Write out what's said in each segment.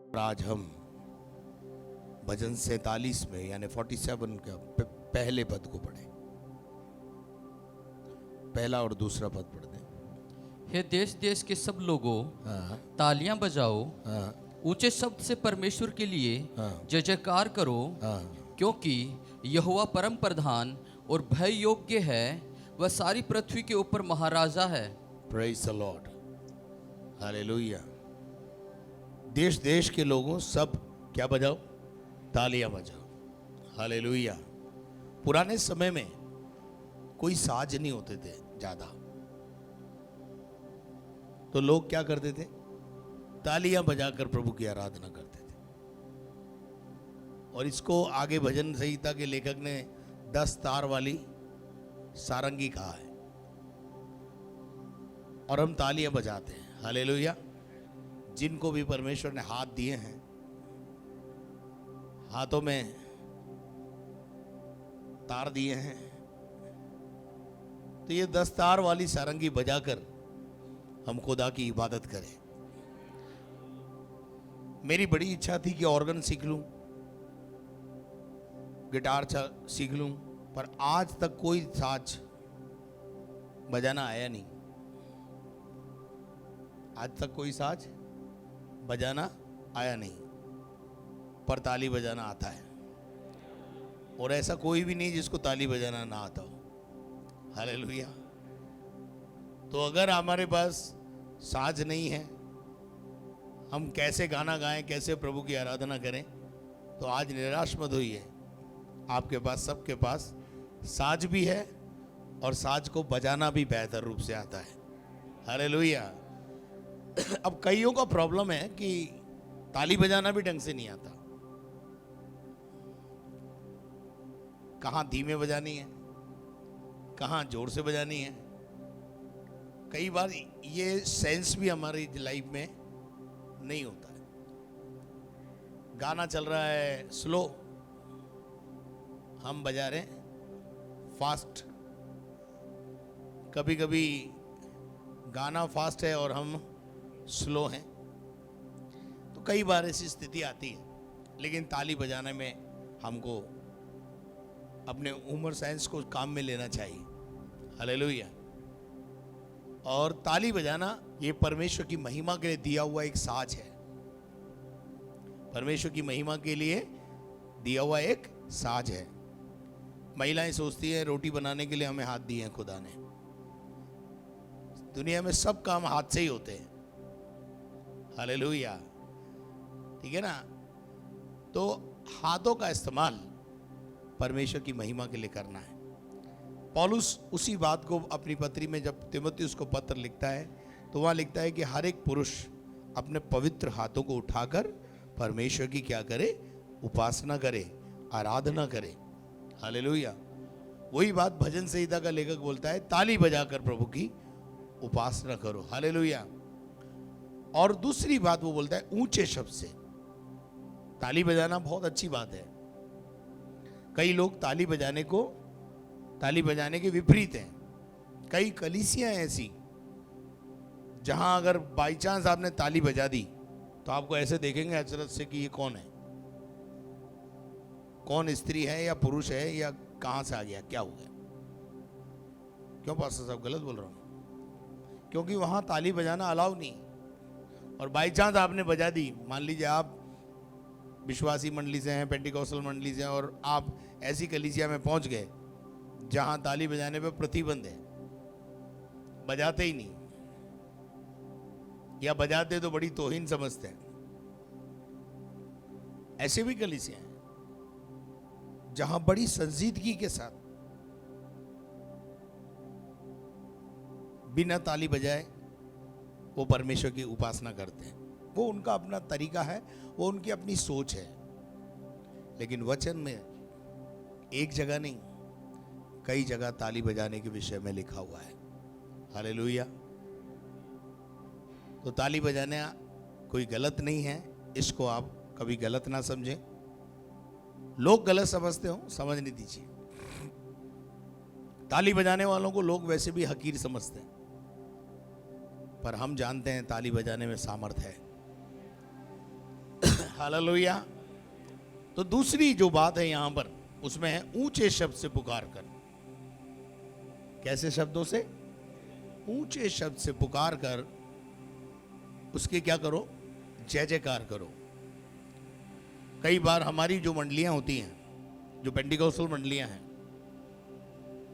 आज हम भजन 47 में यानी 47 का पहले पद को पढ़े। पहला और दूसरा पद पढ़ दें। हे देश देश के सब लोगों, हाँ तालियां बजाओ, हाँ ऊंचे शब्द से परमेश्वर के लिए हाँ जय जयकार करो, हाँ। क्योंकि यहोवा परम प्रधान और भय योग्य है, वह सारी पृथ्वी के ऊपर महाराजा है। Praise the Lord, hallelujah. देश देश के लोगों सब क्या बजाओ? तालियां बजाओ, हालेलुया। पुराने समय में कोई साज नहीं होते थे ज्यादा, तो लोग क्या करते थे? तालियां बजाकर प्रभु की आराधना करते थे। और इसको आगे भजन संहिता के लेखक ने 10 तार वाली सारंगी कहा है। और हम तालियां बजाते हैं, हालेलुया। जिनको भी परमेश्वर ने हाथ दिए हैं, हाथों में तार दिए हैं, तो ये 10 तार वाली सारंगी बजाकर हम खुदा की इबादत करें। मेरी बड़ी इच्छा थी कि ऑर्गन सीख लूं, गिटार सीख लूं, पर आज तक कोई साज बजाना आया नहीं। आज तक कोई साज बजाना आया नहीं, पर ताली बजाना आता है। और ऐसा कोई भी नहीं जिसको ताली बजाना ना आता हो, हालेलुया। तो अगर हमारे पास साज नहीं है, हम कैसे गाना गाएं, कैसे प्रभु की आराधना करें? तो आज निराश मत होइए, आपके पास, सबके पास साज भी है और साज को बजाना भी बेहतर रूप से आता है, हालेलुया। अब कईयों का प्रॉब्लम है कि ताली बजाना भी ढंग से नहीं आता। कहाँ धीमे बजानी है, कहाँ जोर से बजानी है। कई बार ये सेंस भी हमारी लाइफ में नहीं होता है। गाना चल रहा है स्लो, हम बजा रहे हैं फास्ट। कभी कभी गाना फास्ट है और हम स्लो हैं, तो कई बार ऐसी स्थिति आती है। लेकिन ताली बजाने में हमको अपने उम्र साइंस को काम में लेना चाहिए, हालेलुया। और ताली बजाना ये परमेश्वर की महिमा के लिए दिया हुआ एक साज है। परमेश्वर की महिमा के लिए दिया हुआ एक साज है। महिलाएं सोचती हैं रोटी बनाने के लिए हमें हाथ दिए हैं खुदा ने। दुनिया में सब काम हाथ से ही होते हैं, हालेलुया, ठीक है ना। तो हाथों का इस्तेमाल परमेश्वर की महिमा के लिए करना है। पौलुस उसी बात को अपनी पत्री में जब तीमुथियुस को पत्र लिखता है, तो वहां लिखता है कि हर एक पुरुष अपने पवित्र हाथों को उठाकर परमेश्वर की क्या करे? उपासना करे, आराधना करे, हालेलुया। वही बात भजन संहिता का लेखक बोलता है, ताली बजाकर प्रभु की उपासना करो, हालेलुया। और दूसरी बात वो बोलता है ऊंचे शब्द से। ताली बजाना बहुत अच्छी बात है। कई लोग ताली बजाने के विपरीत हैं। कई कलीसियां हैं ऐसी जहां अगर बाई चांस आपने ताली बजा दी तो आपको ऐसे देखेंगे अचरज से कि ये कौन है, कौन स्त्री है या पुरुष है या कहां से आ गया, क्या हो गया। क्यों पास्टर साहब गलत बोल रहा हूं? क्योंकि वहां ताली बजाना अलाउ नहीं। और बाई चांस आपने बजा दी, मान लीजिए आप विश्वासी मंडली से हैं, पेंटिकॉस्टल मंडली से हैं, और आप ऐसी कलीसिया में पहुंच गए जहां ताली बजाने पे प्रतिबंध है, बजाते ही नहीं, या बजाते तो बड़ी तौहीन समझते हैं। ऐसे भी कलीसिया हैं जहां बड़ी संजीदगी के साथ बिना ताली बजाए वो परमेश्वर की उपासना करते हैं। वो उनका अपना तरीका है, वो उनकी अपनी सोच है। लेकिन वचन में एक जगह नहीं, कई जगह ताली बजाने के विषय में लिखा हुआ है, हालेलुया। तो ताली बजाना कोई गलत नहीं है, इसको आप कभी गलत ना समझें। लोग गलत समझते हो, समझने दीजिए। ताली बजाने वालों को लोग वैसे भी हकीर समझते हैं, पर हम जानते हैं ताली बजाने में सामर्थ है। हालेलुया। तो दूसरी जो बात है यहां पर उसमें है ऊंचे शब्द से पुकार कर। कैसे शब्दों से? ऊंचे शब्द से पुकार कर उसके क्या करो? जय जयकार करो। कई बार हमारी जो मंडलियां होती हैं, जो पेंटिकॉस्टल मंडलियां हैं,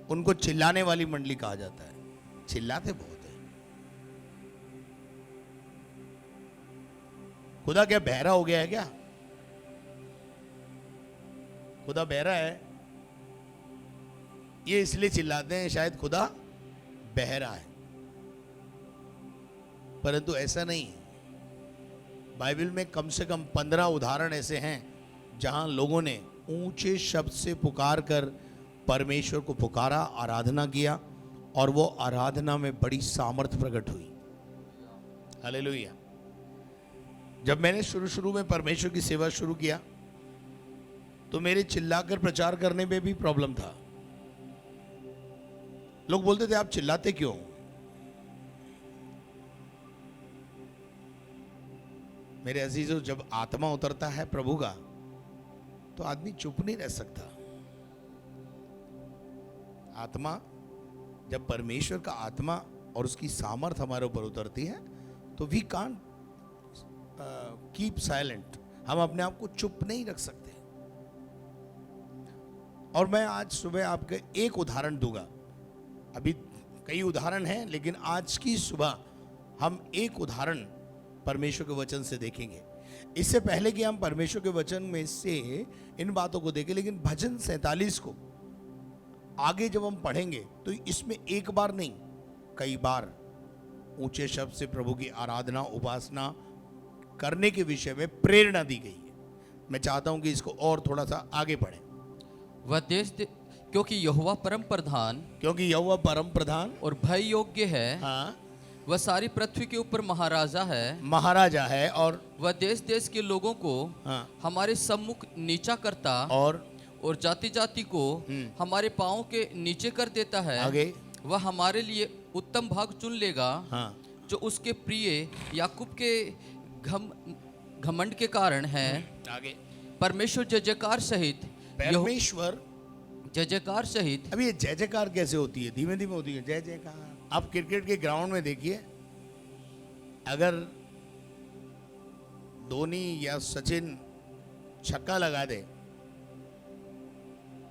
उनको चिल्लाने वाली मंडली कहा जाता है। चिल्लाते बहुत है। खुदा क्या बहरा हो गया है क्या? खुदा बहरा है ये इसलिए चिल्लाते हैं शायद खुदा बहरा है, परंतु ऐसा नहीं है। बाइबल में कम से कम 15 उदाहरण ऐसे हैं जहां लोगों ने ऊंचे शब्द से पुकार कर परमेश्वर को पुकारा, आराधना किया, और वो आराधना में बड़ी सामर्थ प्रकट हुई। हालेलुया। जब मैंने शुरू में परमेश्वर की सेवा शुरू किया तो मेरे चिल्लाकर प्रचार करने में भी प्रॉब्लम था। लोग बोलते थे आप चिल्लाते क्यों? मेरे अजीजों, जब आत्मा उतरता है प्रभु का तो आदमी चुप नहीं रह सकता। आत्मा, जब परमेश्वर का आत्मा और उसकी सामर्थ हमारे ऊपर उतरती है तो वी कांट कीप साइलेंट। हम अपने आप को चुप नहीं रख सकते। और मैं आज सुबह आपके एक उदाहरण दूंगा। अभी कई उदाहरण हैं, लेकिन आज की सुबह हम एक उदाहरण परमेश्वर के वचन से देखेंगे। इससे पहले कि हम परमेश्वर के वचन में से इन बातों को देखें, लेकिन भजन 47 को आगे जब हम पढ़ेंगे तो इसमें एक बार नहीं, कई बार ऊंचे शब्द से प्रभु की आराधना, उपासना करने के विषय में प्रेरणा दी गई है। मैं चाहता हूं कि इसको और थोड़ा सा आगे पढ़ें। क्योंकि यहोवा परम प्रधान, क्योंकि यहोवा परम प्रधान और भय योग्य है। हाँ, वह सारी पृथ्वी के ऊपर महाराजा है। महाराजा है। और वह देश देश के लोगों को हाँ, हमारे सम्मुख नीचा करता और जाति जाति को हमारे पांव के नीचे कर देता है। आगे वह हमारे लिए उत्तम भाग चुन लेगा, हाँ, जो उसके प्रिय याकूब के घमंड के कारण है। आगे परमेश्वर जय जयकार सहित, परमेश्वर जय जयकार सहित। अब ये जय जयकार कैसे होती है? धीमे धीमे होती है जय जयकार। आप क्रिकेट के ग्राउंड में देखिए, अगर धोनी या सचिन छक्का लगा दे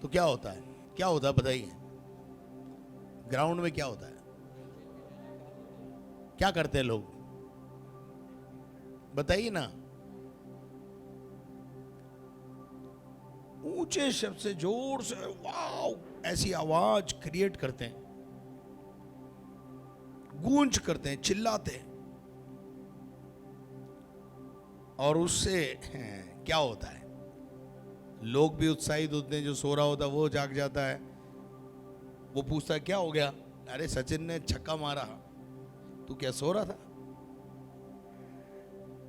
तो क्या होता है? क्या होता है बताइए? ग्राउंड में क्या होता है? क्या करते हैं लोग? बताइए ना। ऊंचे शब्द से जोर से वाव ऐसी आवाज क्रिएट करते हैं, गूंज करते हैं, चिल्लाते हैं। और उससे क्या होता है? लोग भी उत्साहित होते हैं। जो सो रहा होता है वो जाग जाता है। वो पूछता है क्या हो गया? अरे सचिन ने छक्का मारा, तू क्या सो रहा था?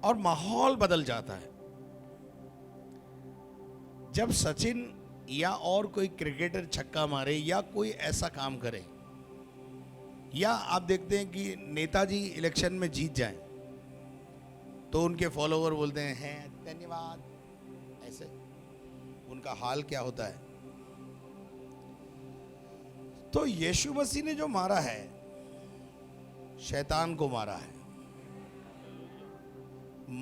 और माहौल बदल जाता है। जब सचिन या और कोई क्रिकेटर छक्का मारे या कोई ऐसा काम करे, या आप देखते हैं कि नेताजी इलेक्शन में जीत जाएं तो उनके फॉलोवर बोलते हैं धन्यवाद, ऐसे उनका हाल क्या होता है? तो यीशु मसीह ने जो मारा है, शैतान को मारा है,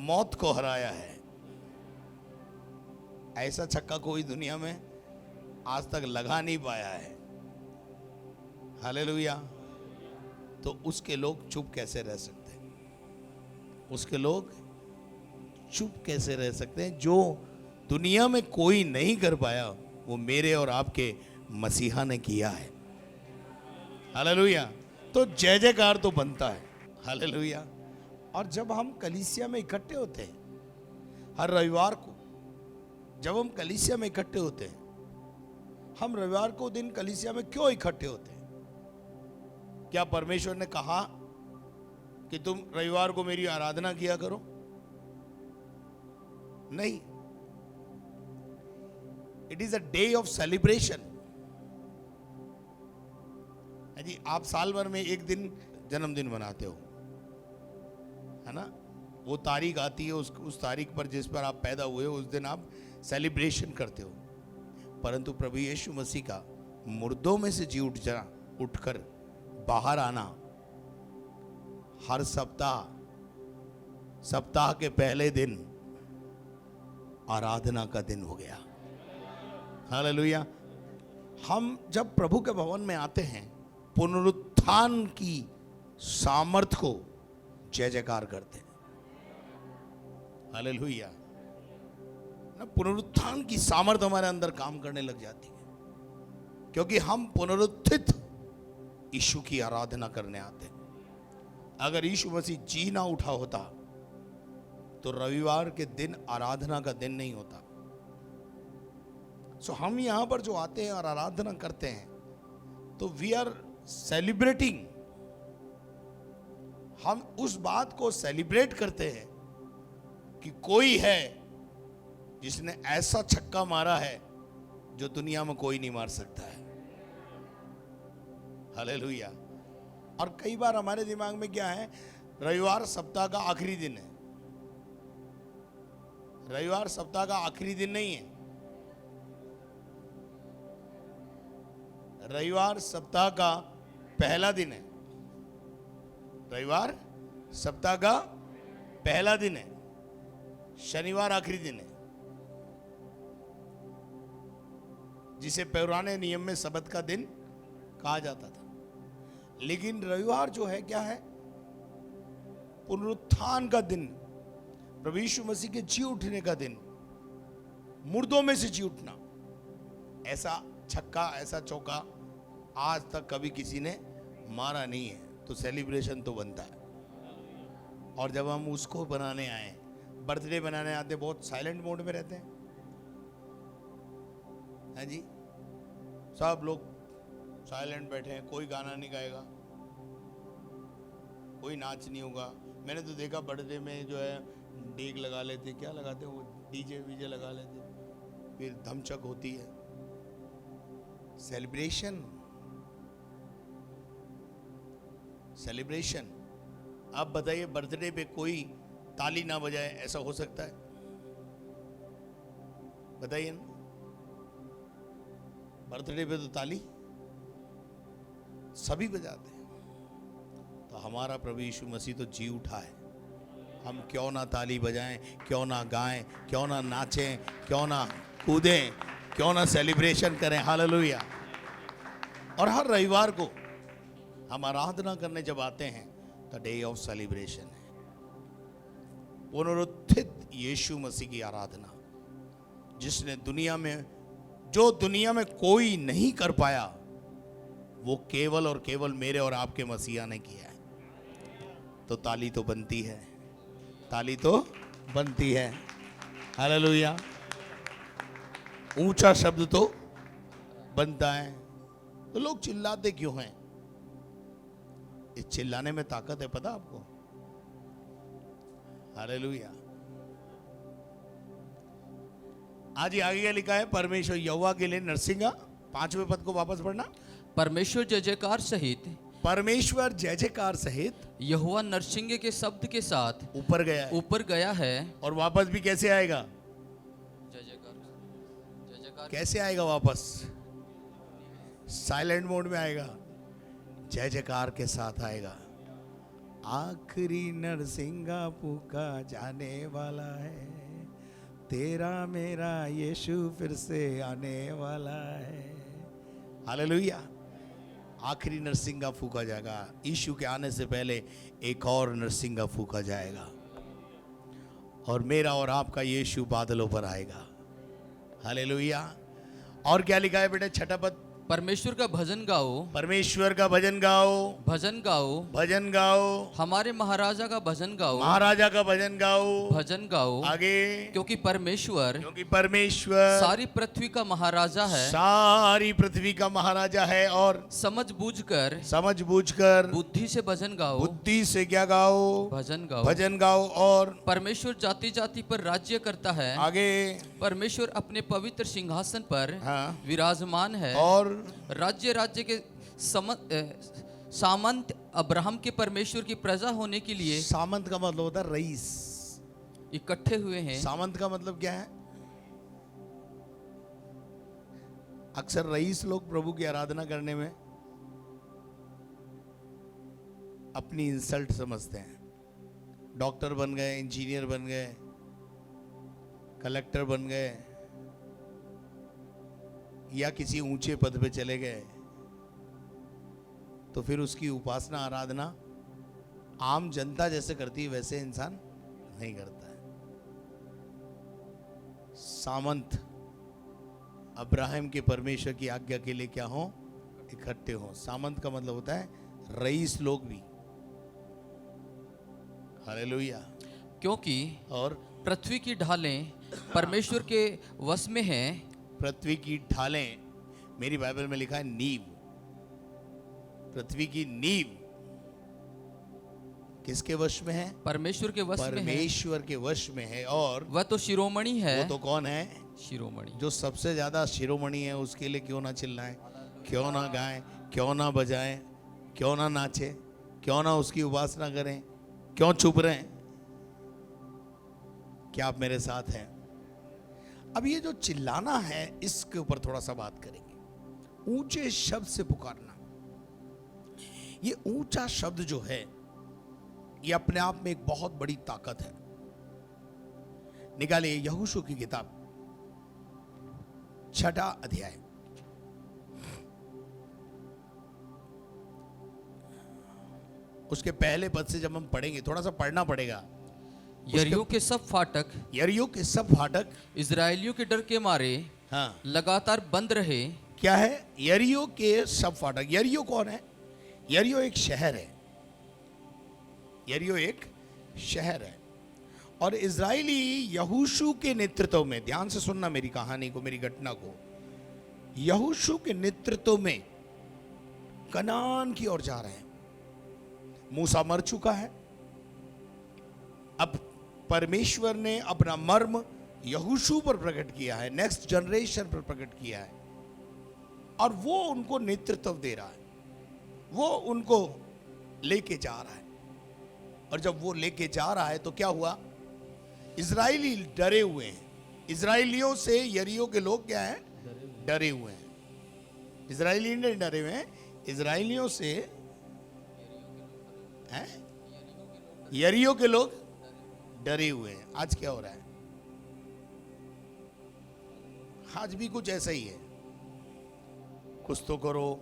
मौत को हराया है, ऐसा छक्का कोई दुनिया में आज तक लगा नहीं पाया है। हालेलुया। तो उसके लोग चुप कैसे रह सकते हैं? उसके लोग चुप कैसे रह सकते हैं? जो दुनिया में कोई नहीं कर पाया वो मेरे और आपके मसीहा ने किया है। हालेलुया। तो जय जयकार तो बनता है। हालेलुया। और जब हम कलीसिया में इकट्ठे होते हैं, हर रविवार को जब हम कलीसिया में इकट्ठे होते हैं, हम रविवार को दिन कलीसिया में क्यों इकट्ठे होते हैं? क्या परमेश्वर ने कहा कि तुम रविवार को मेरी आराधना किया करो? नहीं। It is a day of celebration. जी, आप साल भर में एक दिन जन्मदिन मनाते हो, है ना? वो तारीख आती है, उस तारीख पर जिस पर आप पैदा हुए हो, उस दिन आप सेलिब्रेशन करते हो। परंतु प्रभु यीशु मसीह का मुर्दों में से जी उठकर बाहर आना हर सप्ताह के पहले दिन आराधना का दिन हो गया। हालेलुया। हम जब प्रभु के भवन में आते हैं, पुनरुत्थान की सामर्थ को जय जयकार करते हैं। हालेलुया। ना, पुनरुत्थान की सामर्थ हमारे अंदर काम करने लग जाती है, क्योंकि हम पुनरुत्थित यीशु की आराधना करने आते हैं। अगर यीशु मसीह जी ना उठा होता तो रविवार के दिन आराधना का दिन नहीं होता। सो हम यहां पर जो आते हैं और आराधना करते हैं, तो वी आर सेलिब्रेटिंग, हम उस बात को सेलिब्रेट करते हैं कि कोई है जिसने ऐसा छक्का मारा है जो दुनिया में कोई नहीं मार सकता है। हालेलुया। और कई बार हमारे दिमाग में क्या है, रविवार सप्ताह का आखिरी दिन है। रविवार सप्ताह का आखिरी दिन नहीं है। रविवार सप्ताह का पहला दिन है। रविवार सप्ताह का पहला दिन है, शनिवार आखिरी दिन है, जिसे पुराने नियम में सब्त का दिन कहा जाता था। लेकिन रविवार जो है क्या है, पुनरुत्थान का दिन, प्रभु यीशु मसीह के जी उठने का दिन, मुर्दों में से जी उठना। ऐसा छक्का, ऐसा चौका आज तक कभी किसी ने मारा नहीं है, तो सेलिब्रेशन तो बनता है। और जब हम उसको बनाने आए, बर्थडे बनाने आते, बहुत साइलेंट मोड में रहते हैं। हाँ जी, सब लोग साइलेंट बैठे हैं, कोई गाना नहीं गाएगा, कोई नाच नहीं होगा। मैंने तो देखा बर्थडे में जो है डेग लगा लेते, क्या लगाते, वो डीजे वीजे लगा लेते, फिर धमचक होती है। सेलिब्रेशन। आप बताइए, बर्थडे पे कोई ताली ना बजाए, ऐसा हो सकता है? बताइए ना। बर्थडे पे तो ताली सभी बजाते हैं। तो हमारा प्रभु यीशु मसीह तो जी उठा है। हम क्यों ना ताली बजाएं, क्यों ना गाएं, क्यों ना नाचें, क्यों ना कूदें, क्यों ना सेलिब्रेशन करें। हालेलुया। और हर रविवार को हम आराधना करने जब आते हैं, तो डे ऑफ सेलिब्रेशन है, पुनरुत्थित यीशु मसीह की आराधना, जिसने जो दुनिया में कोई नहीं कर पाया, वो केवल और केवल मेरे और आपके मसीहा ने किया है। तो ताली तो बनती है, ताली तो बनती है। हालेलुया। ऊंचा शब्द तो बनता है। तो लोग चिल्लाते क्यों हैं? इस चिल्लाने में ताकत है, पता आपको? हालेलुया। आज आगे क्या लिखा है? परमेश्वर यहोवा के लिए नरसिंगा, 5वें पद को वापस पढ़ना। परमेश्वर जय जयकार सहित, परमेश्वर जय जयकार सहित यहोवा नरसिंगे के शब्द के साथ ऊपर गया है। और वापस भी कैसे आएगा? जय जयकार कैसे आएगा वापस? साइलेंट मोड में आएगा, जय जयकार के साथ आएगा। आखिरी नरसिंगा फूका जाने वाला है, तेरा मेरा यीशु फिर से आने वाला है। हालेलुया। आखिरी नरसिंगा फूका जाएगा। यीशु के आने से पहले एक और नरसिंगा फूका जाएगा, और मेरा और आपका यीशु बादलों पर आएगा। हालेलुया। और क्या लिखा है बेटे? 6ठा पद। परमेश्वर का भजन गाओ, परमेश्वर का भजन गाओ, भजन गाओ, भजन गाओ, हमारे महाराजा का भजन गाओ, महाराजा का भजन गाओ, भजन गाओ। आगे, क्योंकि परमेश्वर सारी पृथ्वी का महाराजा है, सारी पृथ्वी का महाराजा है। और समझ बूझकर बुद्धि से भजन गाओ, बुद्धि से क्या गाओ? भजन गाओ। और परमेश्वर जाति जाति पर राज्य करता है। आगे, परमेश्वर अपने पवित्र सिंहासन पर हाँ, विराजमान है। और राज्य के सामंत अब्राहम के परमेश्वर की प्रजा होने के लिए। सामंत का मतलब होता है रईस। इकट्ठे हुए हैं। सामंत का मतलब क्या है? अक्सर रईस लोग प्रभु की आराधना करने में अपनी इंसल्ट समझते हैं। डॉक्टर बन गए, इंजीनियर बन गए, कलेक्टर बन गए, या किसी ऊंचे पद पे चले गए, तो फिर उसकी उपासना आराधना आम जनता जैसे करती है वैसे इंसान नहीं करता है। सामंत अब्राहम के परमेश्वर की आज्ञा के लिए क्या हो? इकट्ठे हो। सामंत का मतलब होता है रईस लोग भी। हालेलुया। क्योंकि और पृथ्वी की ढालें परमेश्वर के वश में हैं। पृथ्वी की ढालें, मेरी बाइबल में लिखा है नींव। पृथ्वी की नींव किसके वश में है? परमेश्वर के वश में है। परमेश्वर के वश में है। और वह तो शिरोमणि है। वो तो कौन है? शिरोमणि। जो सबसे ज्यादा शिरोमणि है, उसके लिए क्यों ना चिल्लाएं, क्यों ना गाएं, क्यों ना बजाएं, क्यों ना नाचें, क्यों ना उसकी उपासना करें, क्यों चुप रहें? क्या आप मेरे साथ हैं? अब ये जो चिल्लाना है, इसके ऊपर थोड़ा सा बात करेंगे। ऊंचे शब्द से पुकारना, ये ऊंचा शब्द जो है, ये अपने आप में एक बहुत बड़ी ताकत है। निकालिए यहोशू की किताब 6वां अध्याय, उसके पहले पद से जब हम पढ़ेंगे, थोड़ा सा पढ़ना पड़ेगा। यरीहो के सब फाटक, यरीहो के सब फाटक इजरायलियों के डर के मारे हाँ लगातार बंद रहे। क्या है? यरीहो के सब फाटक। यरीहो कौन है? यरीहो एक शहर है। यरीहो एक शहर है। और इजरायली यहोशू के नेतृत्व में, ध्यान से सुनना मेरी कहानी को, मेरी घटना को, यहोशू के नेतृत्व में कनान की ओर जा रहे हैं। मूसा मर चुका है। अब परमेश्वर ने अपना मर्म यहोशू पर प्रकट किया है, नेक्स्ट जनरेशन पर प्रकट किया है, और वो उनको नेतृत्व दे रहा है, वो उनको लेके जा रहा है। और जब वो लेके जा रहा है तो क्या हुआ? इजरायली डरे हुए हैं। इजरायलियों से यरीहो के लोग क्या हैं? डरे हुए हैं। इजरायली नहीं डरे हुए हैं, इजरायलियों से हैं? यरीहो के लोग डरे हुए हैं। आज क्या हो रहा है? आज भी कुछ ऐसा ही है। कुछ तो करो।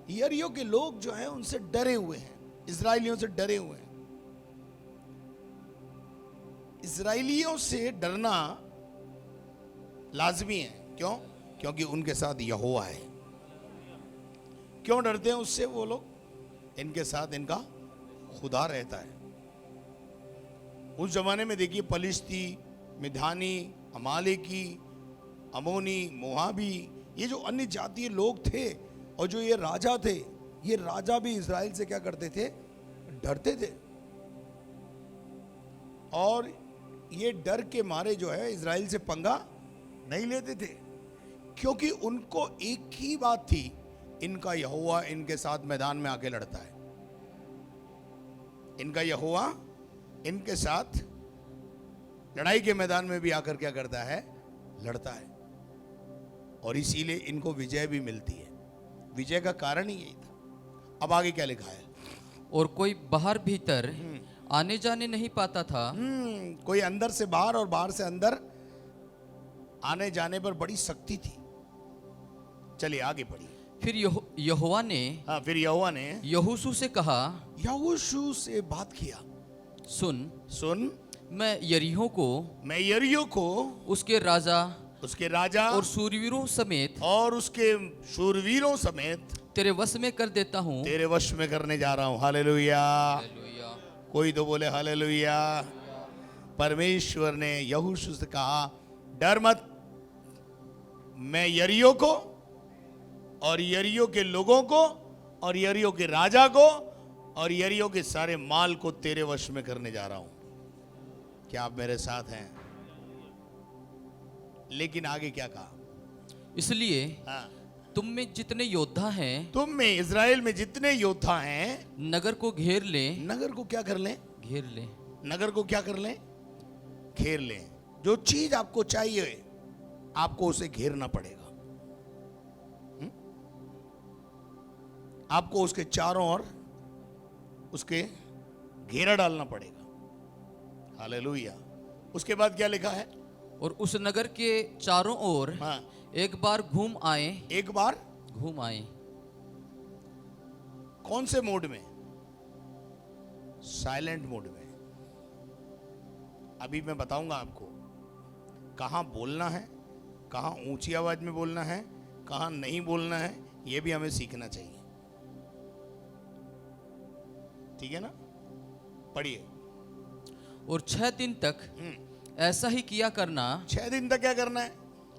यरीहो के लोग जो हैं उनसे डरे हुए हैं, इजरायलियों से डरे हुए हैं। इजरायलियों से डरना लाजमी है। क्यों? क्योंकि उनके साथ यहोवा है। क्यों डरते हैं उससे वो लोग? इनके साथ इनका खुदा रहता है। उस जमाने में देखिए, पलिश्ती, मिधानी, अमालेकी, अमोनी, मोआबी, ये जो अन्य जातीय लोग थे और जो ये राजा थे, ये राजा भी इजराइल से क्या करते थे? डरते थे। और ये डर के मारे जो है इजराइल से पंगा नहीं लेते थे, क्योंकि उनको एक ही बात थी, इनका यहोवा इनके साथ मैदान में आके लड़ता है। इनका यहोवा इनके साथ लड़ाई के मैदान में भी आकर क्या करता है? लड़ता है। और इसीलिए इनको विजय भी मिलती है। विजय का कारण ही यही था। अब आगे क्या लिखा है? और कोई बाहर भीतर आने जाने नहीं पाता था। कोई अंदर से बाहर और बाहर से अंदर आने जाने पर बड़ी सख्ती थी। चलिए आगे पढ़िए। फिर यहोवा ने हाँ, फिर यहोवा ने यहोशू से कहा, यहोशू से बात किया, सुन मैं यरीहो को, मैं यरीहो को, उसके राजा और शूरवीरों समेत उसके शूरवीरों समेत तेरे वश में कर देता हूँ। तेरे वश में करने जा रहा हूँ। हालेलुया। कोई तो बोले हालेलुया। परमेश्वर ने यहोशू से कहा, डर मत, मैं यरीहो को और यरीहो के लोगों को और यरीहो के राजा को और यरीहो के सारे माल को तेरे वश में करने जा रहा हूं। क्या आप मेरे साथ हैं? लेकिन आगे क्या कहा? इसलिए हाँ, तुम में जितने योद्धा हैं, तुम में, इजराइल में जितने योद्धा हैं, नगर को घेर ले। नगर को क्या कर लें? घेर ले। नगर को क्या कर लें? घेर लें। जो चीज आपको चाहिए आपको उसे घेरना पड़ेगा। आपको उसके चारों ओर उसके घेरा डालना पड़ेगा। हालेलुया। उसके बाद क्या लिखा है? और उस नगर के चारों ओर हाँ, एक बार घूम आए। एक बार घूम आए। कौन से मोड में? साइलेंट मोड में। अभी मैं बताऊंगा आपको कहां बोलना है, कहां ऊंची आवाज में बोलना है, कहां नहीं बोलना है। यह भी हमें सीखना चाहिए। ठीक है ना? पढ़िए। और 6 दिन तक ऐसा ही किया करना। 6 दिन तक क्या करना है?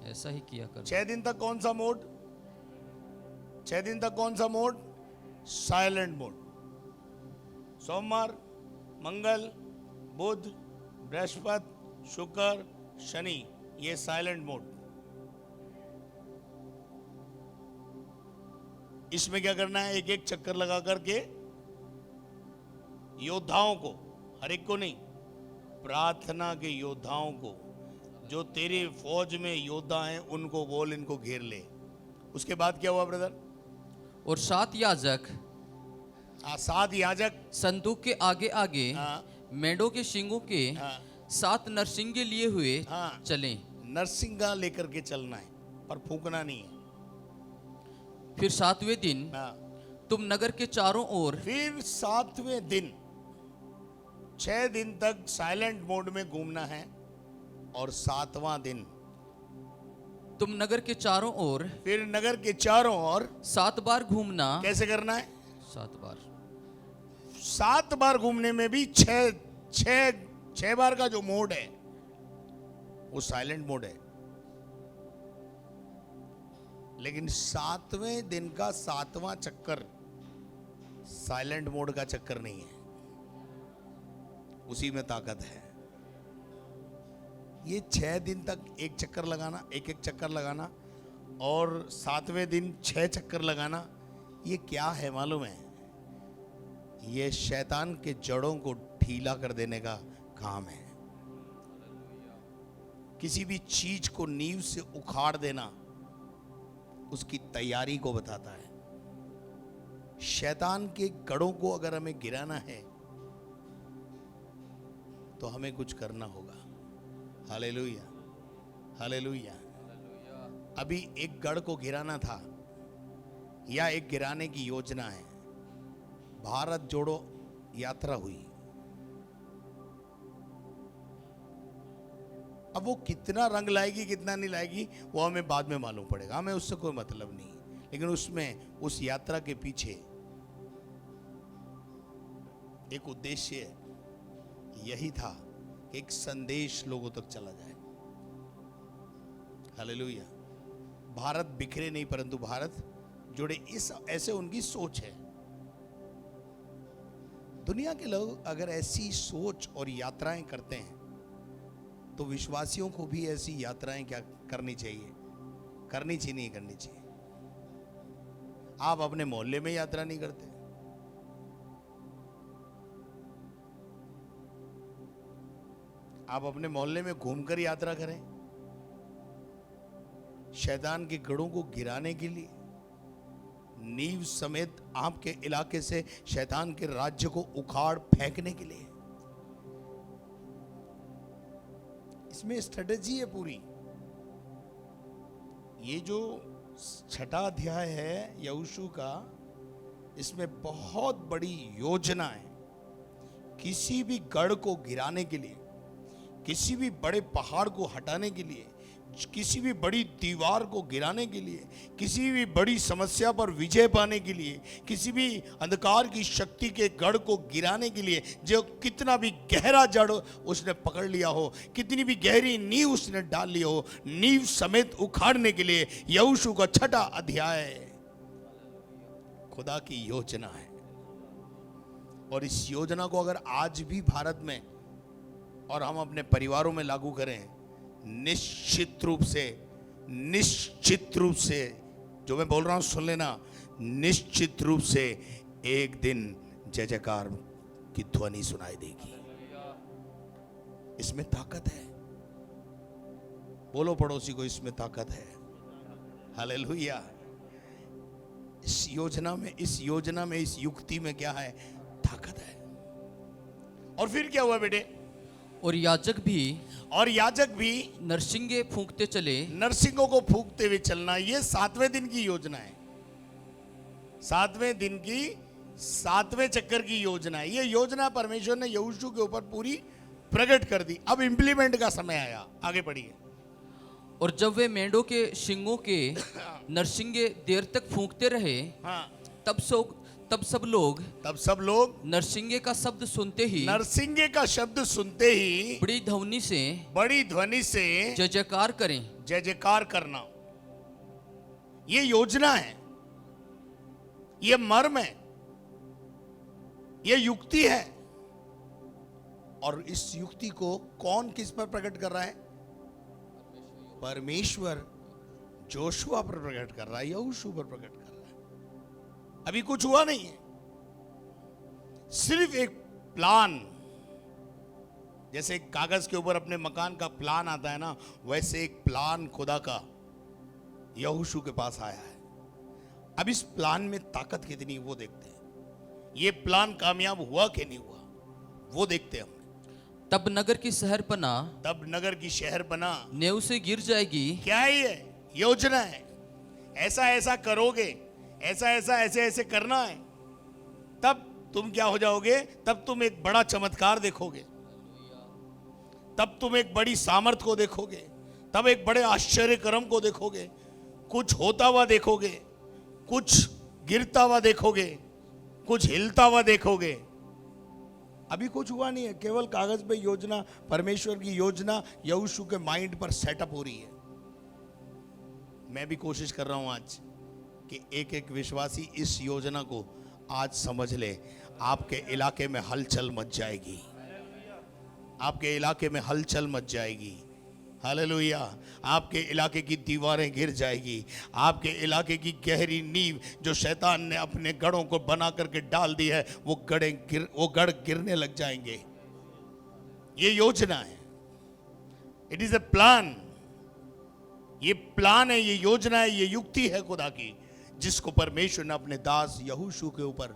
ऐसा ही किया करना। 6 दिन तक कौन सा मोड? 6 दिन तक कौन सा मोड? Silent mode. सोमवार, मंगल, बुध, बृहस्पति, शुक्र, शनि, ये साइलेंट मोड। इसमें क्या करना है? एक एक चक्कर लगा करके योद्धाओं को, हर एक को नहीं, प्रार्थना के योद्धाओं को, जो तेरी फौज में योद्धा हैं, उनको बोल इनको घेर ले। उसके बाद क्या हुआ ब्रदर? और 7 याजक 7 याजक संदूक के आगे आगे हाँ, मेढ़ों के सींगों के हाँ, 7 नरसिंगे लिए हुए हाँ, चले। नरसिंगा लेकर के चलना है, पर फूंकना नहीं है। फिर 7वें दिन हाँ, तुम नगर के चारों ओर। फिर 7वें दिन 6 दिन तक साइलेंट मोड में घूमना है, और 7वां दिन तुम नगर के चारों ओर फिर नगर के चारों ओर 7 बार घूमना। कैसे करना है? 7 बार। 7 बार घूमने में भी 6 बार का जो मोड है वो साइलेंट मोड है। लेकिन 7वें दिन का 7वां चक्कर साइलेंट मोड का चक्कर नहीं है, उसी में ताकत है। ये 6 दिन तक एक चक्कर लगाना, एक एक चक्कर लगाना, और 7वें दिन 6 चक्कर लगाना, ये क्या है मालूम है? ये शैतान के जड़ों को ढीला कर देने का काम है। किसी भी चीज को नींव से उखाड़ देना उसकी तैयारी को बताता है। शैतान के गढ़ों को अगर हमें गिराना है तो हमें कुछ करना होगा। Hallelujah, hallelujah. अभी एक गढ़ को गिराना था, या एक गिराने की योजना है। भारत जोड़ो यात्रा हुई। अब वो कितना रंग लाएगी कितना नहीं लाएगी वो हमें बाद में मालूम पड़ेगा, हमें उससे कोई मतलब नहीं। लेकिन उसमें, उस यात्रा के पीछे एक उद्देश्य यही था कि एक संदेश लोगों तक चला जाए। हालेलुया। भारत बिखरे नहीं परंतु भारत जुड़े, इस ऐसे उनकी सोच है। दुनिया के लोग अगर ऐसी सोच और यात्राएं करते हैं तो विश्वासियों को भी ऐसी यात्राएं क्या करनी चाहिए? करनी चाहिए, नहीं करनी चाहिए? आप अपने मोहल्ले में यात्रा नहीं करते? आप अपने मोहल्ले में घूमकर यात्रा करें, शैतान के गढ़ों को गिराने के लिए, नींव समेत आपके इलाके से शैतान के राज्य को उखाड़ फेंकने के लिए। इसमें स्ट्रेटेजी है पूरी। ये जो 6ठा अध्याय है यहोशू का, इसमें बहुत बड़ी योजना है। किसी भी गढ़ को गिराने के लिए, किसी भी बड़े पहाड़ को हटाने के लिए, किसी भी बड़ी दीवार को गिराने के लिए, किसी भी बड़ी समस्या पर विजय पाने के लिए, किसी भी अंधकार की शक्ति के गढ़ को गिराने के लिए, जो कितना भी गहरा जड़ उसने पकड़ लिया हो, कितनी भी गहरी नींव उसने डाल ली हो, नींव समेत उखाड़ने के लिए यहोशू का 6ठा अध्याय खुदा की योजना है। और इस योजना को अगर आज भी भारत में और हम अपने परिवारों में लागू करें, निश्चित रूप से जो मैं बोल रहा हूं सुन लेना, निश्चित रूप से एक दिन जय जयकार की ध्वनि सुनाई देगी। इसमें ताकत है। बोलो पड़ोसी को, इसमें ताकत है। हालेलुया। इस योजना में, इस युक्ति में क्या है? ताकत है। और फिर क्या हुआ बेटे? और याजक भी नरसिंगे फूंकते चले। नरसिंगों को फूंकते हुए चलना, ये 7वें दिन की योजना है। 7वें दिन की 7वें चक्कर की योजना है। ये योजना परमेश्वर ने यहोशू के ऊपर पूरी प्रकट कर दी। अब इंप्लीमेंट का समय आया। आगे पढ़िए। और जब वे मेंढों के शिंगों के नरसिंगे देर तक फूंकते रहे, हाँ, तब सब लोग नरसिंगे का शब्द सुनते ही बड़ी ध्वनि से जय जयकार करें। जय जयकार करना, ये योजना है, ये मर्म है, ये युक्ति है। और इस युक्ति को कौन किस पर प्रकट कर रहा है? परमेश्वर जोशुआ पर प्रकट कर रहा है, यहोशू पर प्रकट कर रहा है। अभी कुछ हुआ नहीं है, सिर्फ एक प्लान। जैसे एक कागज के ऊपर अपने मकान का प्लान आता है ना, वैसे एक प्लान खुदा का यहोशू के पास आया है। अब इस प्लान में ताकत कितनी है वो देखते हैं। ये प्लान कामयाब हुआ कि नहीं हुआ वो देखते हैं हम। तब नगर की शहरपना नेव से गिर जाएगी। क्या है ये? योजना है। ऐसा ऐसा करोगे, ऐसा ऐसा ऐसे ऐसे करना है, तब तुम क्या हो जाओगे? तब तुम एक बड़ा चमत्कार देखोगे, तब तुम एक बड़ी सामर्थ को देखोगे, तब एक बड़े आश्चर्य कर्म को देखोगे, कुछ होता हुआ देखोगे, कुछ गिरता हुआ देखोगे, कुछ हिलता हुआ देखोगे। अभी कुछ हुआ नहीं है, केवल कागज पे योजना, परमेश्वर की योजना यहोशू के माइंड पर सेटअप हो रही है। मैं भी कोशिश कर रहा हूं आज कि एक एक विश्वासी इस योजना को आज समझ ले। आपके इलाके में हलचल मच जाएगी, आपके इलाके में हलचल मच जाएगी। हालेलुया। आपके इलाके की दीवारें गिर जाएगी, आपके इलाके की गहरी नींव जो शैतान ने अपने गढ़ों को बना करके डाल दी है, वो गढ़ गिरने लग जाएंगे। ये योजना है, इट इज ए प्लान। ये प्लान है, ये योजना है, ये युक्ति है खुदा की, जिसको परमेश्वर ने अपने दास यहोशू के ऊपर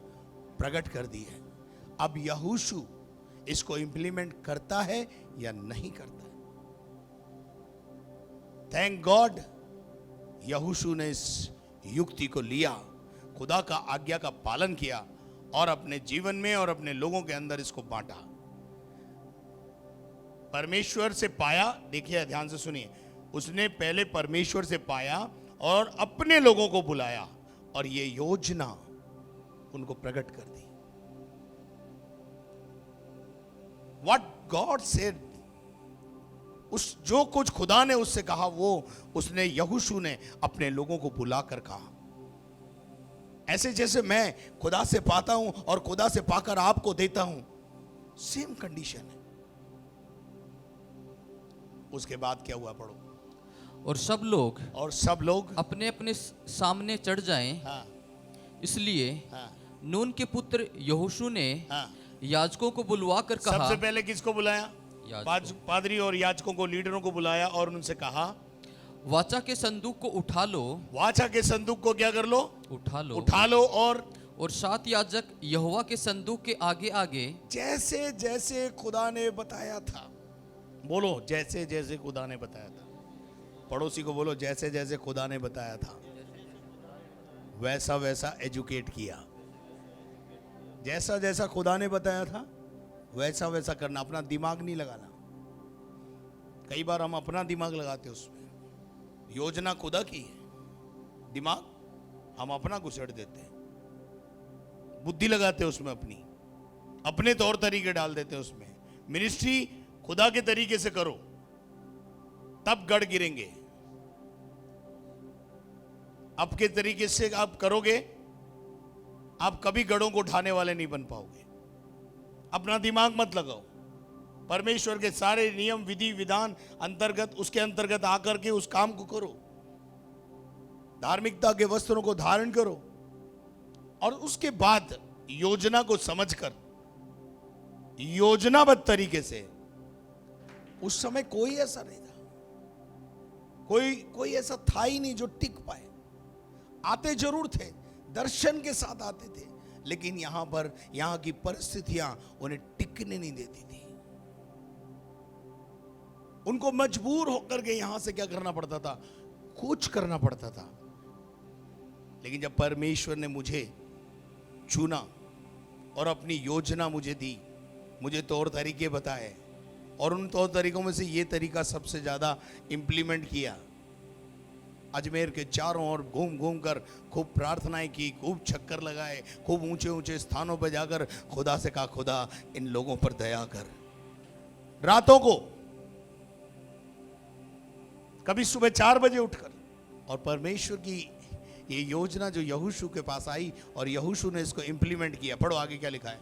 प्रकट कर दी है। अब यहोशू इसको इंप्लीमेंट करता है या नहीं करता है? थैंक गॉड यहोशू ने इस युक्ति को लिया, खुदा का आज्ञा का पालन किया और अपने जीवन में और अपने लोगों के अंदर इसको बांटा। परमेश्वर से पाया, देखिए ध्यान से सुनिए, उसने पहले परमेश्वर से पाया और अपने लोगों को बुलाया और ये योजना उनको प्रकट कर दी। What God said, उस जो कुछ खुदा ने उससे कहा वो उसने यहोशू ने अपने लोगों को बुलाकर कहा। ऐसे जैसे मैं खुदा से पाता हूं और खुदा से पाकर आपको देता हूं, सेम कंडीशन है। उसके बाद क्या हुआ? पढ़ो। और सब लोग अपने अपने सामने चढ़ जाएं। हाँ, इसलिए हाँ, नून के पुत्र यहोशू ने हाँ, याजकों को बुलवा कर कहा। सबसे पहले किसको बुलाया? पादरी और याजकों को, लीडरों को बुलाया और उनसे कहा, वाचा के संदूक को उठा लो। वाचा के संदूक को क्या कर लो? उठा लो। और 7 याजक यहोवा के संदूक के आगे आगे जैसे जैसे खुदा ने बताया था। बोलो, जैसे जैसे खुदा ने बताया था। पड़ोसी को बोलो, जैसे जैसे खुदा ने बताया था वैसा वैसा एजुकेट किया। जैसा जैसा खुदा ने बताया था वैसा वैसा करना, अपना दिमाग नहीं लगाना। कई बार हम अपना दिमाग लगाते हैं उसमें। योजना खुदा की है, दिमाग हम अपना घुसेड़ देते हैं, बुद्धि लगाते हैं उसमें, अपने तौर तरीके डाल देते हैं उसमें। मिनिस्ट्री खुदा के तरीके से करो, तब गढ़ गिरेंगे। आपके तरीके से आप करोगे, आप कभी गढ़ों को उठाने वाले नहीं बन पाओगे। अपना दिमाग मत लगाओ। परमेश्वर के सारे नियम, विधि, विधान अंतर्गत, उसके अंतर्गत आकर के उस काम को करो। धार्मिकता के वस्त्रों को धारण करो और उसके बाद योजना को समझकर योजनाबद्ध तरीके से। उस समय कोई ऐसा नहीं था, कोई ऐसा था ही नहीं जो टिक पाए। आते जरूर थे, दर्शन के साथ आते थे, लेकिन यहां पर यहां की परिस्थितियां उन्हें टिकने नहीं देती थी। उनको मजबूर होकर के यहां से क्या करना पड़ता था, कुछ करना पड़ता था। लेकिन जब परमेश्वर ने मुझे चुना और अपनी योजना मुझे दी, मुझे तौर तरीके बताए, और उन तौर तरीकों में से ये तरीका सबसे ज़्यादा इम्प्लीमेंट किया। अजमेर के चारों ओर घूम घूम कर खूब प्रार्थनाएं की, खूब चक्कर लगाए, खूब ऊंचे ऊंचे स्थानों पर जाकर खुदा से कहा, खुदा इन लोगों पर दया कर। रातों को कभी सुबह 4 बजे उठकर, और परमेश्वर की ये योजना जो यहोशू के पास आई और यहोशू ने इसको इम्प्लीमेंट किया। पढ़ो आगे क्या लिखा है।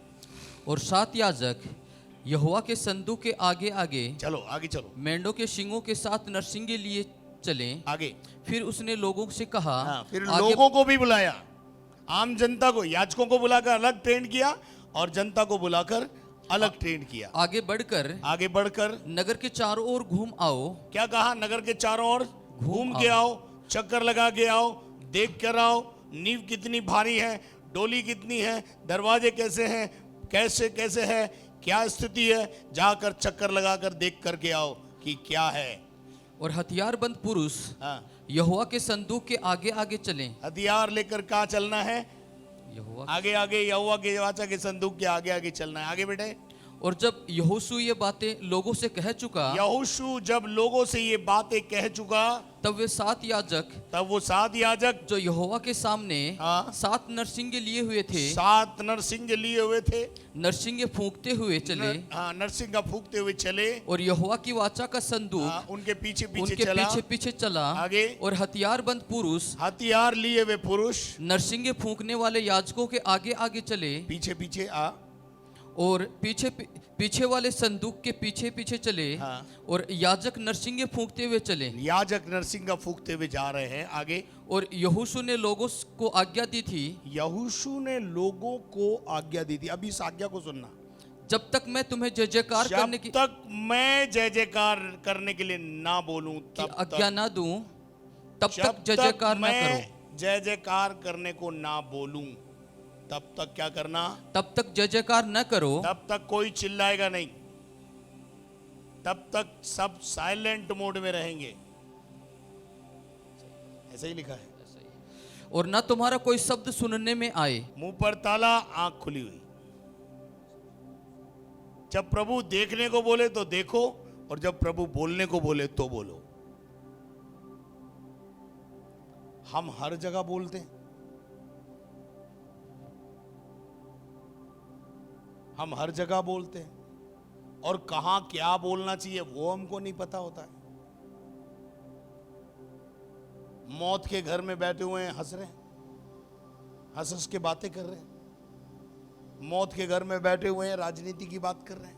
और 7 याजक यहोवा के संदूक के आगे आगे, चलो आगे चलो, मेंढों के शिंगों के साथ नरसिंगे लिए चले। आगे फिर उसने लोगों से कहा, हाँ, फिर आगे लोगों को भी बुलाया, आम जनता को, याजकों को बुलाकर अलग ट्रेन किया और जनता को बुलाकर अलग ट्रेन किया। आगे बढ़कर नगर के चारों ओर घूम आओ। क्या कहा, नगर के चारों ओर घूम के आओ, चक्कर लगा के आओ, देख कर आओ, नींव कितनी भारी है, डोली कितनी है, दरवाजे कैसे हैं, कैसे कैसे है, क्या स्थिति है, जाकर चक्कर लगाकर देख करके आओ कि क्या है। और हथियारबंद पुरुष हाँ, यहोवा के संदूक के आगे आगे चले। हथियार लेकर कहाँ चलना है, यहोवा आगे आगे, यहोवा के वाचा के संदूक के आगे आगे चलना है। आगे बेटे। और जब यहोशू ये बातें लोगों से कह चुका, यहोशू जब लोगों से ये बातें कह चुका, तब वे 7 याजक, तब वो 7 याजक जो यहोवा के सामने हाँ, 7 नरसिंगे लिए हुए थे, 7 नरसिंगे लिए हुए थे, नरसिंगे फूंकते हुए चले। हाँ, नरसिंगा फूंकते हुए चले, और यहोवा की वाचा का संदूक हाँ, उनके पीछे पीछे उनके चला। पीछे पीछे चला। आगे। और हथियारबंद पुरुष हथियार लिए हुए पुरुष नरसिंगे फूंकने वाले याजकों के आगे आगे चले। पीछे पीछे आ, और पीछे वाले संदूक के पीछे पीछे चले। हाँ। और याजक नरसिंगे फूंकते हुए चले। याजक नरसिंगा फूंकते हुए जा रहे हैं। आगे। और यहोशू ने लोगों को आज्ञा दी थी, यहोशू ने लोगों को आज्ञा दी थी। अभी इस आज्ञा को सुनना, जब तक मैं तुम्हें जय जयकार करने की, जब तक मैं जय जयकार करने के लिए ना बोलूं, तब आज्ञा ना दूं, तब जब तक जय जयकार ना मैं करो। जय जयकार करने को ना बोलूं, तब तक क्या करना, तब तक जय जयकार न करो। तब तक कोई चिल्लाएगा नहीं, तब तक सब साइलेंट मोड में रहेंगे। ऐसा ही लिखा है। और न तुम्हारा कोई शब्द सुनने में आए। मुंह पर ताला, आंख खुली हुई। जब प्रभु देखने को बोले तो देखो, और जब प्रभु बोलने को बोले तो बोलो। हम हर जगह बोलते हैं, हम हर जगह बोलते हैं, और कहां क्या बोलना चाहिए वो हमको नहीं पता होता है। मौत के घर में बैठे हुए हैं, हंस रहे हैं, हंस हंस के बातें कर रहे हैं। मौत के घर में बैठे हुए हैं, राजनीति की बात कर रहे हैं।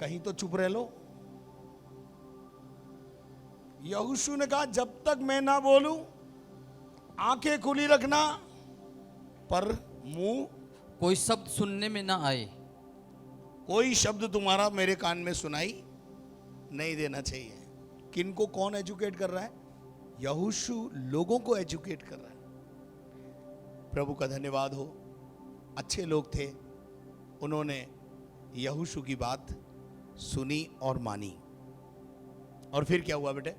कहीं तो चुप रह लो। यहोशू ने कहा, जब तक मैं ना बोलूं आंखें खुली रखना, पर मुंह, कोई शब्द सुनने में ना आए। कोई शब्द तुम्हारा मेरे कान में सुनाई नहीं देना चाहिए। किनको कौन एजुकेट कर रहा है? यहोशू लोगों को एजुकेट कर रहा है। प्रभु का धन्यवाद हो, अच्छे लोग थे, उन्होंने यहोशू की बात सुनी और मानी। और फिर क्या हुआ बेटे?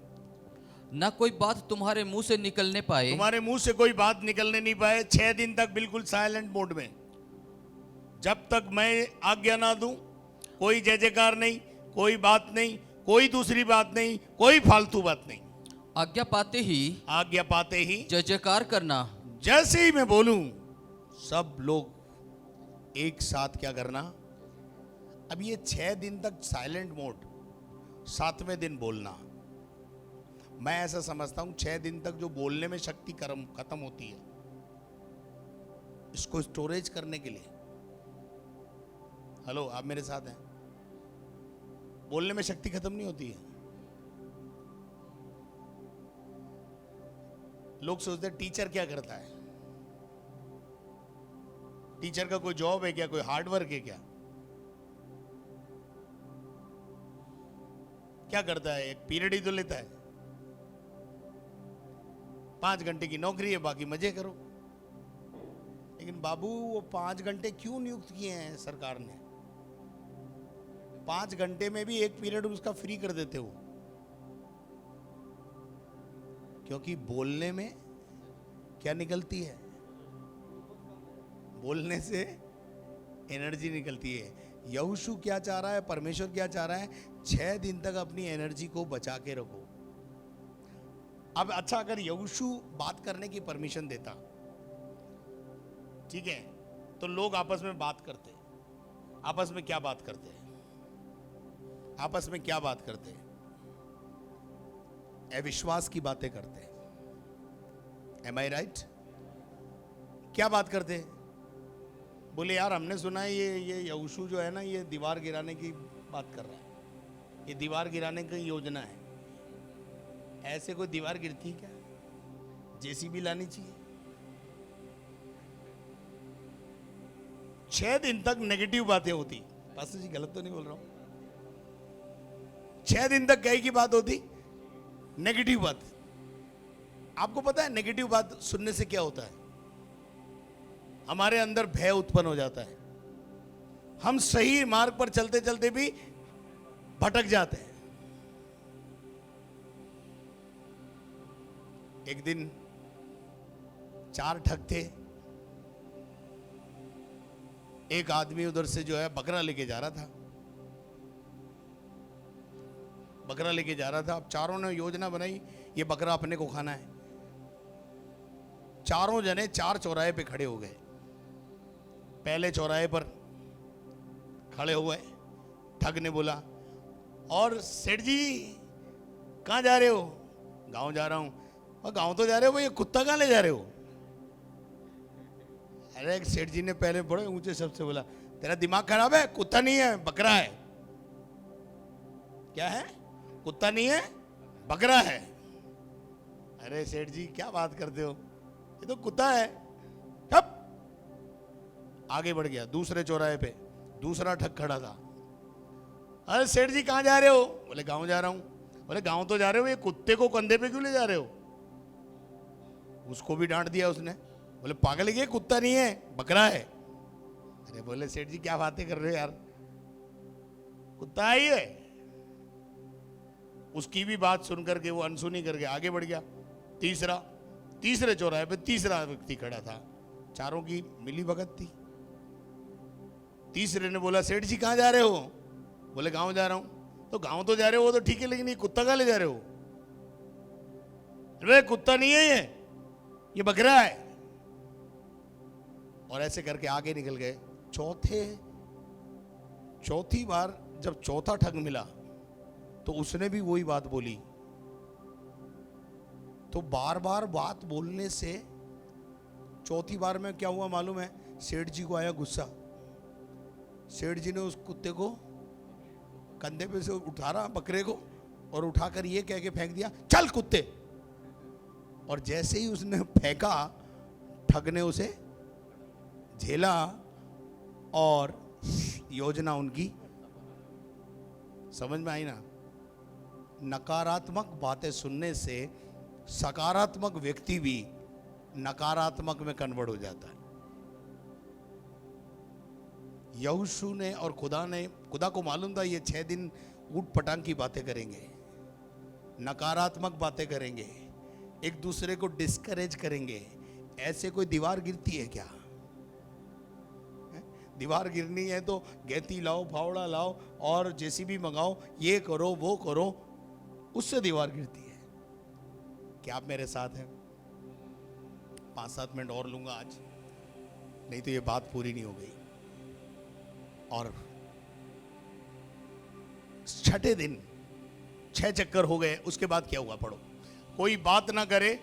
ना कोई बात तुम्हारे मुंह से निकलने पाए। तुम्हारे मुंह से कोई बात निकलने नहीं पाए। 6 दिन तक बिल्कुल साइलेंट मोड में, जब तक मैं आज्ञा ना दूं, कोई जय जयकार नहीं, कोई बात नहीं, कोई दूसरी बात नहीं, कोई फालतू बात नहीं। आज्ञा पाते ही जय जयकार करना। जैसे ही मैं बोलूं, सब लोग एक साथ क्या करना। अब ये 6 दिन तक साइलेंट मोड, 7वें दिन बोलना। मैं ऐसा समझता हूं 6 दिन तक जो बोलने में शक्ति खत्म होती है, इसको स्टोरेज करने के लिए। हेलो, आप मेरे साथ हैं? बोलने में शक्ति खत्म नहीं होती है। लोग सोचते हैं टीचर क्या करता है? टीचर का कोई जॉब है क्या, कोई हार्ड वर्क है क्या? क्या करता है? एक पीरियड ही तो लेता है। 5 घंटे की नौकरी है, बाकी मजे करो। लेकिन बाबू वो 5 घंटे क्यों नियुक्त किए हैं सरकार ने? 5 घंटे में भी एक पीरियड उसका फ्री कर देते हो, क्योंकि बोलने में क्या निकलती है? बोलने से एनर्जी निकलती है। यहोशू क्या चाह रहा है, परमेश्वर क्या चाह रहा है? 6 दिन तक अपनी एनर्जी को बचा के रखो। अब अच्छा, अगर यहोशू बात करने की परमिशन देता, ठीक है, तो लोग आपस में बात करते। आपस में क्या बात करते हैं? आपस में क्या बात करते हैं? अविश्वास की बातें करते हैं। Am I right? क्या बात करते हैं? बोले यार हमने सुना है ये यहोशू जो है ना, ये दीवार गिराने की बात कर रहा है, ये दीवार गिराने की योजना है। ऐसे कोई दीवार गिरती है क्या? जेसीबी लानी चाहिए। 6 दिन तक नेगेटिव बातें होती। पास्टर जी गलत तो नहीं बोल रहा हूं? 6 दिन तक कई की बात होती, नेगेटिव बात। आपको पता है नेगेटिव बात सुनने से क्या होता है? हमारे अंदर भय उत्पन्न हो जाता है। हम सही मार्ग पर चलते चलते भी भटक जाते हैं। एक दिन 4 ठग थे। एक आदमी उधर से जो है बकरा लेके जा रहा था। बकरा लेके जा रहा था। अब चारों ने योजना बनाई, ये बकरा अपने को खाना है। चारों जने 4 चौराहे पे खड़े हो गए। पहले चौराहे पर खड़े हुए। ठग ने बोला, और सेठ जी कहाँ जा रहे हो? गांव जा रहा हूं। और गांव तो जा रहे हो, ये कुत्ता कहाँ ले जा रहे हो? अरे सेठ जी ने पहले बड़े ऊंचे शब्द से बोला, तेरा दिमाग खराब है? कुत्ता नहीं है, बकरा है। क्या है? कुत्ता नहीं है, बकरा है। अरे सेठ जी क्या बात करते हो, ये तो कुत्ता है। ठप आगे बढ़ गया। दूसरे चौराहे पे दूसरा ठग खड़ा था। अरे सेठ जी कहाँ जा रहे हो? बोले गांव जा रहा हूं। बोले गांव तो जा रहे हो, ये कुत्ते को कंधे पे क्यों ले जा रहे हो? उसको भी डांट दिया उसने। बोले पागल है, ये कुत्ता नहीं है, बकरा है। अरे बोले सेठ जी क्या बातें कर रहे हो यार, कुत्ता ही है। उसकी भी बात सुन करके वो अनसुनी करके आगे बढ़ गया। तीसरे चौराहे पे तीसरा व्यक्ति खड़ा था। चारों की मिली भगत थी। तीसरे ने बोला, सेठ जी कहाँ जा रहे हो? बोले गांव जा रहा हूं। तो गांव तो जा रहे हो, वो तो ठीक है, लेकिन ये कुत्ता कहाँ ले जा रहे हो? अरे कुत्ता नहीं है, ये बकरा है। और ऐसे करके आगे निकल गए। चौथी बार जब चौथा ठग मिला तो उसने भी वही बात बोली। तो बार बार बात बोलने से चौथी बार में क्या हुआ मालूम है? सेठ जी को आया गुस्सा। सेठ जी ने उस कुत्ते को कंधे पे से उठा, बकरे को, और उठाकर ये कह के फेंक दिया, चल कुत्ते। और जैसे ही उसने फेंका, ठग ने उसे झेला और योजना उनकी समझ में आई ना। नकारात्मक बातें सुनने से सकारात्मक व्यक्ति भी नकारात्मक में कन्वर्ट हो जाता है। यहोशू ने और खुदा को मालूम था ये 6 दिन ऊट पटांग की बातें करेंगे, नकारात्मक बातें करेंगे, एक दूसरे को डिस्करेज करेंगे। ऐसे कोई दीवार गिरती है क्या? दीवार गिरनी है तो गैती लाओ, फावड़ा लाओ और जेसीबी मंगाओ, ये करो वो करो, उससे दीवार गिरती है। क्या आप मेरे साथ हैं? 5-7 मिनट और लूंगा आज, नहीं तो ये बात पूरी नहीं हो गई। और 6ठे दिन 6 चक्कर हो गए। उसके बाद क्या हुआ पढ़ो। कोई बात ना करे,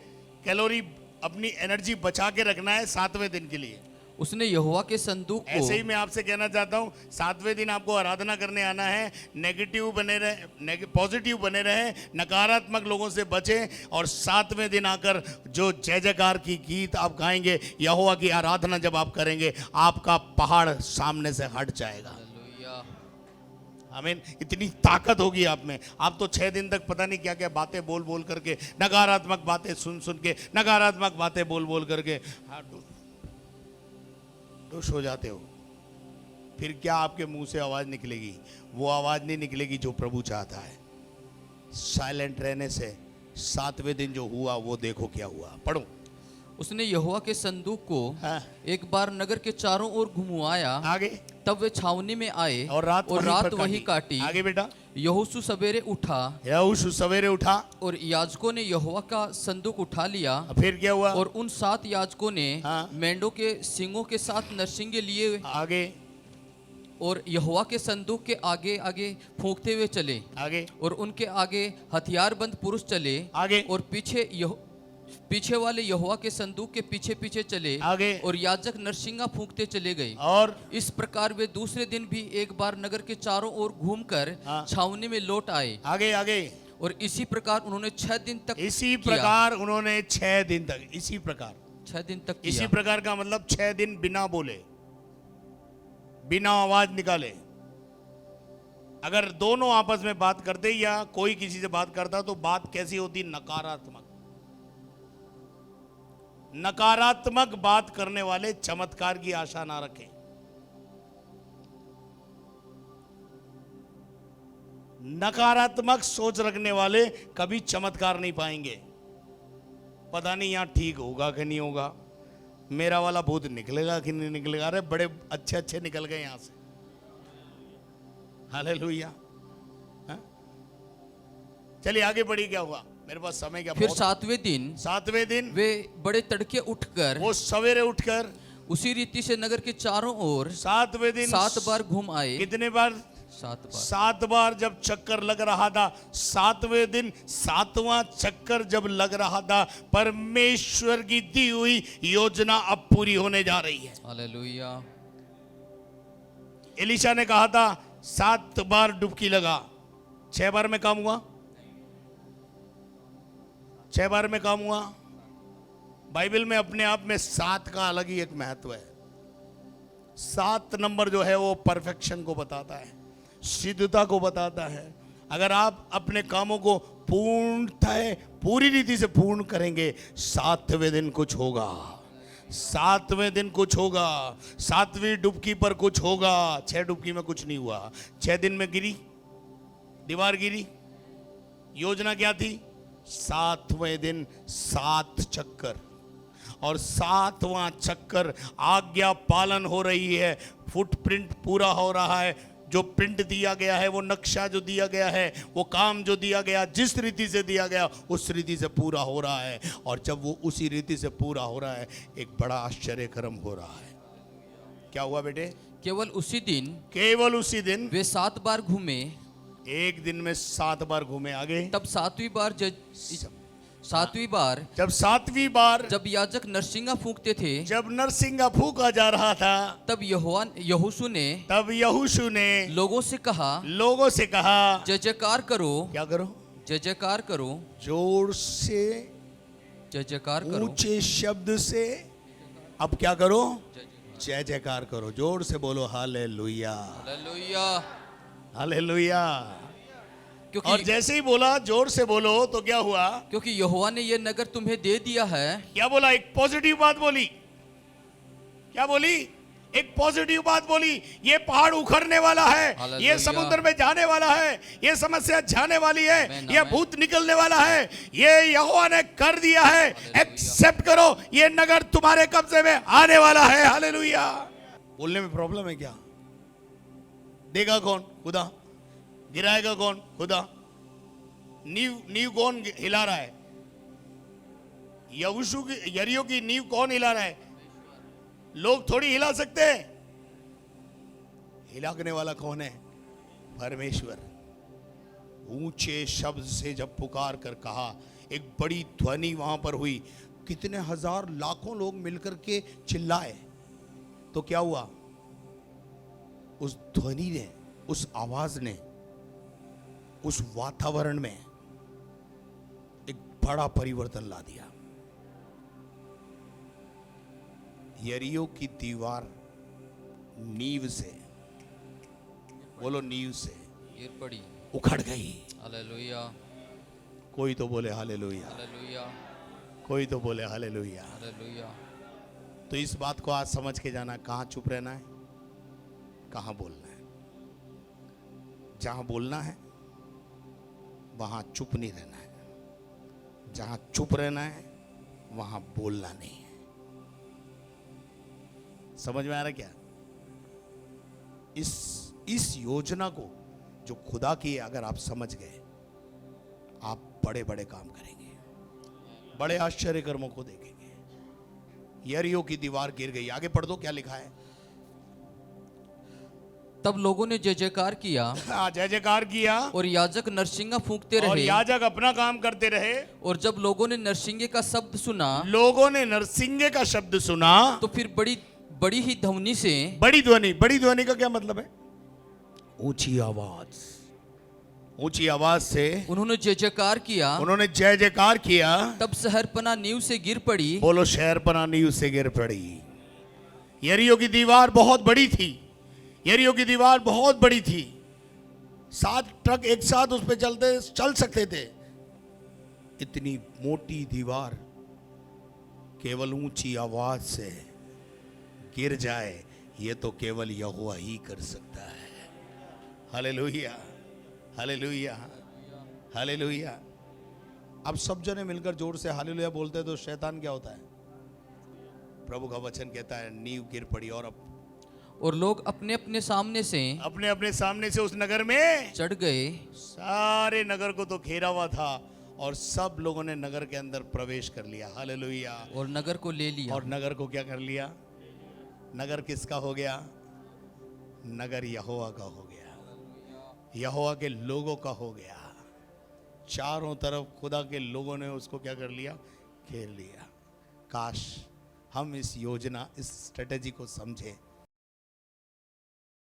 कैलोरी अपनी एनर्जी बचा के रखना है 7वें दिन के लिए। उसने यहोवा के संदूक ऐसे ही को मैं आपसे कहना चाहता हूं, 7वें दिन आपको आराधना करने आना है। नेगेटिव बने रहे, पॉजिटिव बने रहे, नकारात्मक लोगों से बचें। और 7वें दिन आकर जो जय जयकार की गीत आप गाएंगे, यहोवा की आराधना जब आप करेंगे, आपका पहाड़ सामने से हट जाएगा। हालेलुया। आमीन। इतनी ताकत होगी आप में। आप तो 6 दिन तक पता नहीं क्या क्या बातें बोल बोल करके, नकारात्मक बातें सुन सुन के, नकारात्मक बातें बोल बोल करके खुश हो जाते हो। फिर क्या आपके मुंह से आवाज निकलेगी? वो आवाज नहीं निकलेगी जो प्रभु चाहता है। साइलेंट रहने से 7वें दिन जो हुआ वो देखो क्या हुआ। पढ़ो। उसने यहोवा के संदूक को हाँ। एक बार नगर के चारों ओर घुमाया। आगे। तब वे छावनी में आए और रात वही काटी। आगे बेटा। यहोशू सवेरे उठा यहोशू सवेरे उठा और याजकों ने यहोवा का संदूक उठा लिया। फिर क्या हुआ? और उन 7 याजकों ने हाँ। मेंढों के सींगों के साथ नरसिंगे लिए आगे। और यहोवा के संदूक के आगे आगे फूंकते हुए चले। आगे। और उनके आगे हथियारबंद पुरुष चले। आगे। और पीछे वाले यहोवा के संदूक के पीछे पीछे चले। आगे। और याजक नरसिंगा फूंकते चले गए। और इस प्रकार वे दूसरे दिन भी एक बार नगर के चारों ओर घूमकर हाँ। छावनी में लौट आए। आगे। आगे। और इसी प्रकार उन्होंने 6 दिन तक इसी किया। प्रकार उन्होंने 6 दिन तक, इसी प्रकार 6 दिन तक इसी किया। प्रकार का मतलब 6 दिन बिना बोले, बिना आवाज निकाले। अगर दोनों आपस में बात करते या कोई किसी से बात करता तो बात कैसी होती? नकारात्मक। नकारात्मक बात करने वाले चमत्कार की आशा ना रखें। नकारात्मक सोच रखने वाले कभी चमत्कार नहीं पाएंगे। पता नहीं यहां ठीक होगा कि नहीं होगा, मेरा वाला भूत निकलेगा कि नहीं निकलेगा। अरे बड़े अच्छे अच्छे निकल गए यहां से। हालेलुया। हाँ? चलिए आगे बढ़ी। क्या हुआ? मेरे पास समय क्या? फिर 7वें दिन वे बड़े तड़के उठकर वो सवेरे उठकर उसी रीति से नगर के चारों ओर 7वें दिन 7 बार घूम आए। कितने बार? 7 बार। 7 बार जब चक्कर लग रहा था, 7वें दिन 7वां चक्कर जब लग रहा था, परमेश्वर की दी हुई योजना अब पूरी होने जा रही है। हालेलुया। एलिशा ने कहा था 7 बार डुबकी लगा, 6 बार में काम हुआ। 6 बार में काम हुआ। बाइबल में अपने आप में 7 का अलग ही एक महत्व है। 7 नंबर जो है वो परफेक्शन को बताता है, सिद्धता को बताता है। अगर आप अपने कामों को पूर्णतः पूरी रीति से पूर्ण करेंगे, 7वें दिन कुछ होगा। 7वें दिन कुछ होगा। 7वीं डुबकी पर कुछ होगा। 6 डुबकी में कुछ नहीं हुआ। 6 दिन में गिरी, दीवार गिरी। योजना क्या थी? 7वें दिन 7 चक्कर, और 7वां चक्कर आज्ञा पालन हो रही है। फुटप्रिंट पूरा हो रहा है। जो प्रिंट दिया गया है, वो नक्शा जो दिया गया है, वो काम जो दिया गया, जिस रीति से दिया गया उस रीति से पूरा हो रहा है। और जब वो उसी रीति से पूरा हो रहा है, एक बड़ा आश्चर्यक्रम हो रहा है। क्या हुआ बेटे? केवल उसी दिन वे 7 बार घूमे। एक दिन में 7 बार घूमे। आगे। तब 7वीं बार जब 7वीं बार जब याजक नरसिंगा फूंकते थे, जब नरसिंगा फूंका जा रहा था, तब यहोशू ने लोगों से कहा जय जयकार करो। क्या करो? जय जयकार करो। जोर से, जय जयकार करो। ऊंचे शब्द से। अब क्या करो? जय जयकार करो। जोर से बोलो हालेलुया, हालेलुया, हालेलुया। क्योंकि और जैसे ही बोला जोर से बोलो तो क्या हुआ? क्योंकि यहोवा ने यह नगर तुम्हें दे दिया है। क्या बोला? एक पॉजिटिव बात बोली। क्या बोली? एक पॉजिटिव बात बोली। ये पहाड़ उखड़ने वाला है, ये समुद्र में जाने वाला है, ये समस्या जाने वाली है, ये भूत निकलने वाला है, ये यहोवा ने कर दिया है। एक्सेप्ट करो, ये नगर तुम्हारे कब्जे में आने वाला है। हालेलुया। बोलने में प्रॉब्लम है क्या? देगा कौन? खुदा। गिराएगा कौन? खुदा। नींव कौन हिला रहा है? यहोशू की, यरीहो की नींव कौन हिला रहा है? लोग थोड़ी हिला सकते हैं। हिलाने वाला कौन है? परमेश्वर। ऊंचे शब्द से जब पुकार कर कहा, एक बड़ी ध्वनि वहां पर हुई। कितने हजार लाखों लोग मिलकर के चिल्लाए। तो क्या हुआ, उस ध्वनि ने, उस आवाज ने, उस वातावरण में एक बड़ा परिवर्तन ला दिया। यरीहो की दीवार नींव से, बोलो नींव से, गिर पड़ी। उखड़ गई। हालेलुया, कोई तो बोले हालेलुया, हालेलुया, कोई तो बोले हालेलुया। हालेलुया। तो इस बात को आज समझ के जाना, कहाँ चुप रहना है, कहाँ बोलना है। जहाँ बोलना है वहाँ चुप नहीं रहना है, जहाँ चुप रहना है वहाँ बोलना नहीं है। समझ में आ रहा क्या? इस योजना को जो खुदा की है, अगर आप समझ गए, आप बड़े बड़े काम करेंगे, बड़े आश्चर्य कर्मों को देखेंगे। यरीहो की दीवार गिर गई। आगे पढ़ दो, क्या लिखा है? तब लोगों ने जय जयकार किया जय जयकार किया और याजक नरसिंगा फूंकते और रहे। याजक अपना काम करते रहे। और जब लोगों ने नरसिंगे का शब्द सुना, लोगों ने नरसिंगे का शब्द सुना तो फिर बड़ी बड़ी ही ध्वनि से, बड़ी ध्वनि, बड़ी ध्वनि का क्या मतलब है? ऊंची आवाज, ऊंची आवाज से उन्होंने जय जयकार किया। उन्होंने जय जयकार किया। तब शहरपनाह नींव से गिर पड़ी। बोलो शहरपनाह नींव से गिर पड़ी। यरीहो की दीवार बहुत बड़ी थी, यरीहो की दीवार बहुत बड़ी थी। 7 ट्रक एक साथ उस पे चल सकते थे। इतनी मोटी दीवार केवल ऊंची आवाज से गिर जाए, ये तो केवल यहोवा ही कर सकता है। Hallelujah, hallelujah, hallelujah. अब सब जने मिलकर जोर से हालेलुया बोलते हैं तो शैतान क्या होता है? प्रभु का वचन कहता है नींव गिर पड़ी। और लोग अपने अपने सामने से उस नगर में चढ़ गए। सारे नगर को तो घेरा हुआ था और सब लोगों ने नगर के अंदर प्रवेश कर लिया। हालेलुया। और नगर को ले लिया। और नगर को क्या कर लिया? नगर किसका हो गया? नगर यहोवा का हो गया, यहोवा के लोगों का हो गया। चारों तरफ खुदा के लोगों ने उसको क्या कर लिया? घेर लिया। काश हम इस योजना, इस स्ट्रेटेजी को समझें